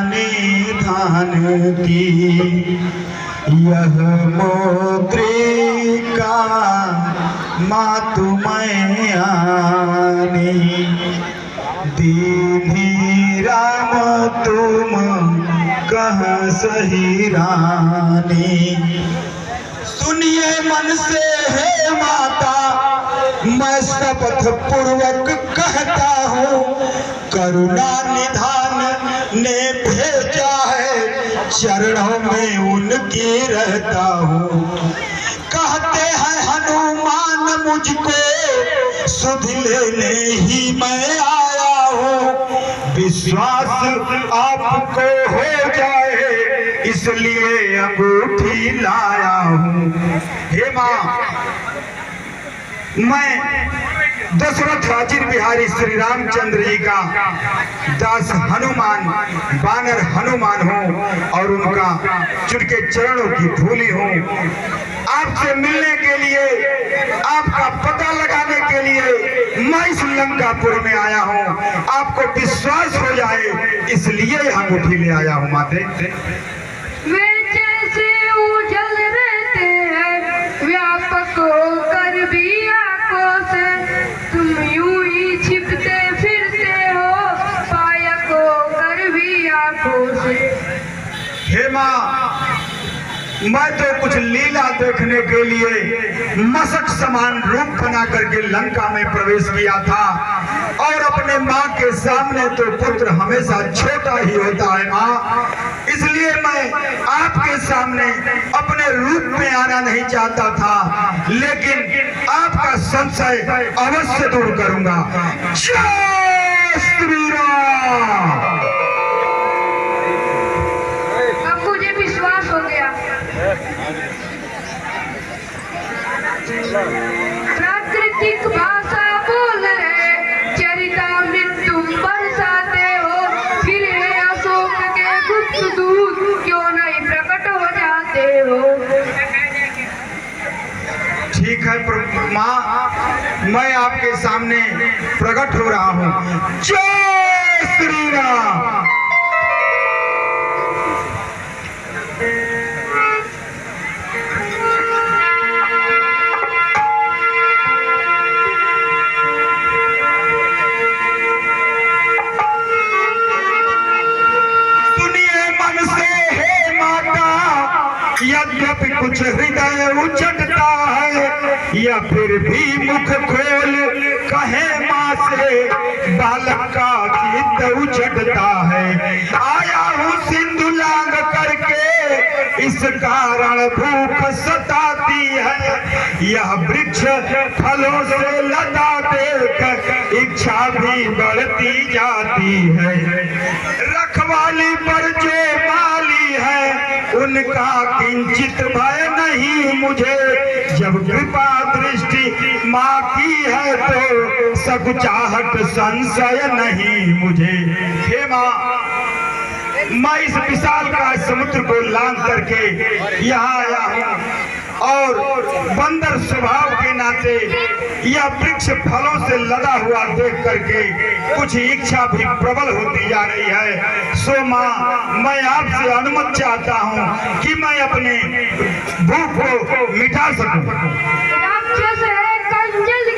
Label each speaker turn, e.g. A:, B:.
A: निधान की यह मुद्रिका मातु मैयानी दीनी राम तुम कह सही रानी। सुनिए मन से हे माता मैं शपथ पूर्वक कहता हूँ करुणा निधान ने भेजा है चरणों में उनके रहता हूँ। कहते हैं हनुमान मुझको सुध लेने ही मैं आया हूँ विश्वास आपको हो जाए इसलिए अंगूठी लाया हूँ। हे माँ मैं दशरथ हाजिर बिहारी श्री रामचंद्र जी का दास हनुमान बानर हनुमान हूँ और उनका चुनके चरणों की धूली हूँ। आपसे मिलने के लिए आपका पता लगाने के लिए मैं इस लंकापुर में आया हूँ आपको विश्वास हो जाए इसलिए अंगूठी ले आया हूँ। माते
B: वे जैसे उजल रहते हैं व्यापक होकर भी आंखों से तुम यूं ही छिपते फिरते हो पायक होकर भी आंखों से।
A: हे माँ मैं तो कुछ लीला देखने के लिए मशक समान रूप बना करके लंका में प्रवेश किया था और अपने माँ के सामने तो पुत्र हमेशा छोटा ही होता है माँ इसलिए मैं आपके सामने अपने रूप में आना नहीं चाहता था लेकिन आपका संशय अवश्य दूर करूंगा। जय श्री राम।
B: अब मुझे विश्वास हो गया। प्राकृतिक भाषा बोल रहे चरितामृत तुम बरसाते हो फिर हे अशोक के गुप्त दूत क्यों नहीं प्रकट हो जाते हो।
A: ठीक है माँ मैं आपके सामने प्रकट हो रहा हूँ। जय श्री राम। यद्यपि कुछ हृदय उचटता है या फिर भी मुख खोल कहे माँ से बालक का चित्त उचटता है। आया हूँ सिंधु लांग करके इस कारण भूख सताती है यह वृक्ष फलों से लदा देख इच्छा भी बढ़ती जाती है। रखवाली पर जो माली है उनका किंचित भय नहीं मुझे जब कृपा दृष्टि माँ की है तो सब चाहत संशय नहीं मुझे। हे माँ मैं इस विशाल का समुद्र को लांघ करके यहाँ आया हूँ और बंदर स्वभाव के नाते यह वृक्ष फलों से लदा हुआ देख करके कुछ इच्छा भी प्रबल होती जा रही है। सो माँ मैं आपसे अनुमति चाहता हूँ कि मैं अपने भूख को मिटा सकूं।
B: राक्षस है कंजल